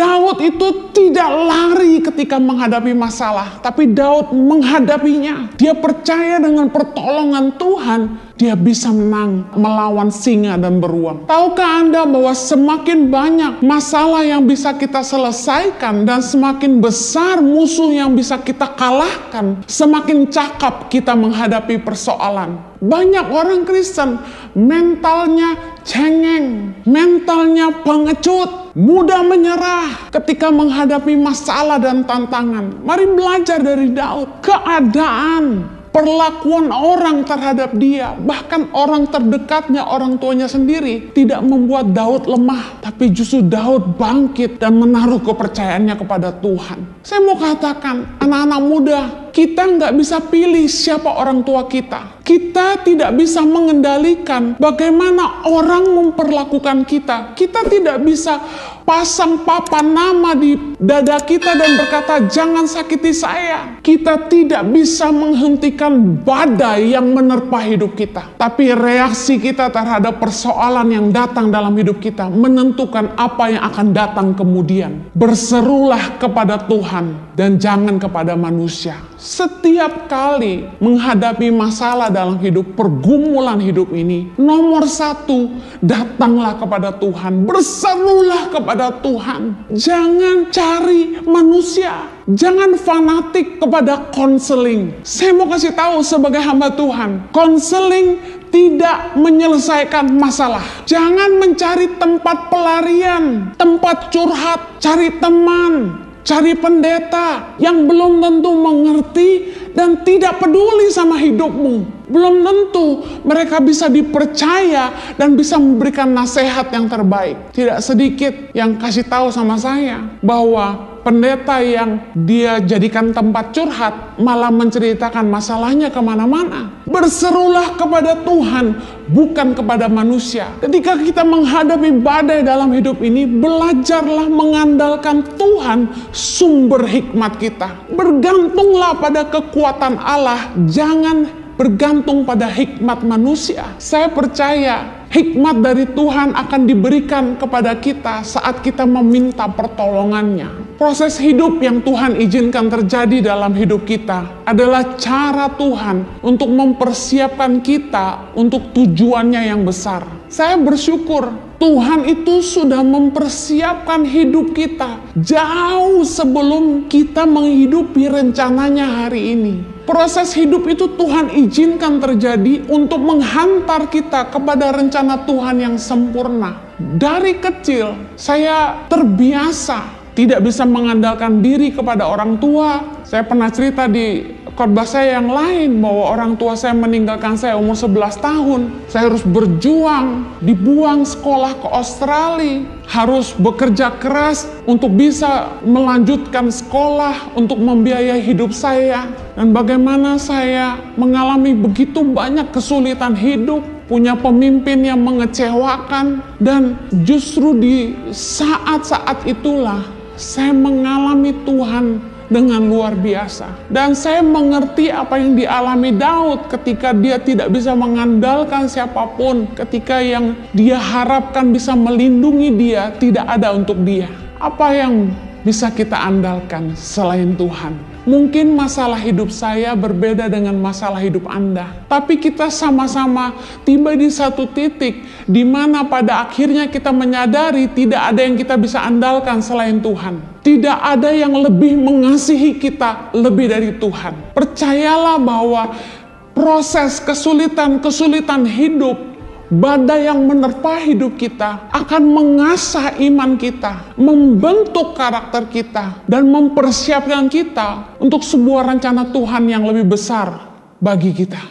Daud itu tidak lari ketika menghadapi masalah, tapi Daud menghadapinya. Dia percaya dengan pertolongan Tuhan, dia bisa menang melawan singa dan beruang. Tahukah Anda bahwa semakin banyak masalah yang bisa kita selesaikan dan semakin besar musuh yang bisa kita kalahkan, semakin cakap kita menghadapi persoalan. Banyak orang Kristen mentalnya cengeng, mentalnya pengecut, mudah menyerah ketika menghadapi masalah dan tantangan. Mari belajar dari Daud. Keadaan, perlakuan orang terhadap dia, bahkan orang terdekatnya, orang tuanya sendiri, tidak membuat Daud lemah, tapi justru Daud bangkit dan menaruh kepercayaannya kepada Tuhan. Saya mau katakan, anak-anak muda, kita nggak bisa pilih siapa orang tua kita. Kita tidak bisa mengendalikan bagaimana orang memperlakukan kita. Kita tidak bisa pasang papan nama di dada kita dan berkata, jangan sakiti saya. Kita tidak bisa menghentikan badai yang menerpa hidup kita. Tapi reaksi kita terhadap persoalan yang datang dalam hidup kita menentukan apa yang akan datang kemudian. Berserulah kepada Tuhan dan jangan kepada manusia. Setiap kali menghadapi masalah dalam hidup, pergumulan hidup ini, nomor satu, datanglah kepada Tuhan. Berserulah kepada Tuhan. Jangan cari manusia. Jangan fanatik kepada konseling. Saya mau kasih tahu sebagai hamba Tuhan, konseling tidak menyelesaikan masalah. Jangan mencari tempat pelarian, tempat curhat, cari teman, cari pendeta yang belum tentu mengerti dan tidak peduli sama hidupmu. Belum tentu mereka bisa dipercaya dan bisa memberikan nasihat yang terbaik. Tidak sedikit yang kasih tahu sama saya bahwa pendeta yang dia jadikan tempat curhat malah menceritakan masalahnya kemana-mana. Berserulah kepada Tuhan, bukan kepada manusia. Ketika kita menghadapi badai dalam hidup ini, belajarlah mengandalkan Tuhan, sumber hikmat kita. Bergantunglah pada kekuatan Allah, jangan bergantung pada hikmat manusia. Saya percaya hikmat dari Tuhan akan diberikan kepada kita saat kita meminta pertolongannya. Proses hidup yang Tuhan izinkan terjadi dalam hidup kita adalah cara Tuhan untuk mempersiapkan kita untuk tujuannya yang besar. Saya bersyukur Tuhan itu sudah mempersiapkan hidup kita jauh sebelum kita menghidupi rencananya hari ini. Proses hidup itu Tuhan izinkan terjadi untuk menghantar kita kepada rencana Tuhan yang sempurna. Dari kecil saya terbiasa tidak bisa mengandalkan diri kepada orang tua. Saya pernah cerita di khotbah saya yang lain bahwa orang tua saya meninggalkan saya umur 11 tahun. Saya harus berjuang, dibuang sekolah ke Australia, harus bekerja keras untuk bisa melanjutkan sekolah, untuk membiayai hidup saya. Dan bagaimana saya mengalami begitu banyak kesulitan hidup, punya pemimpin yang mengecewakan, dan justru di saat-saat itulah saya mengalami Tuhan dengan luar biasa. Dan saya mengerti apa yang dialami Daud ketika dia tidak bisa mengandalkan siapapun, ketika yang dia harapkan bisa melindungi dia tidak ada untuk dia. Apa yang bisa kita andalkan selain Tuhan? Mungkin masalah hidup saya berbeda dengan masalah hidup Anda, tapi kita sama-sama tiba di satu titik di mana pada akhirnya kita menyadari tidak ada yang kita bisa andalkan selain Tuhan. Tidak ada yang lebih mengasihi kita lebih dari Tuhan. Percayalah bahwa proses kesulitan hidup, badai yang menerpa hidup kita akan mengasah iman kita, membentuk karakter kita, dan mempersiapkan kita untuk sebuah rencana Tuhan yang lebih besar bagi kita.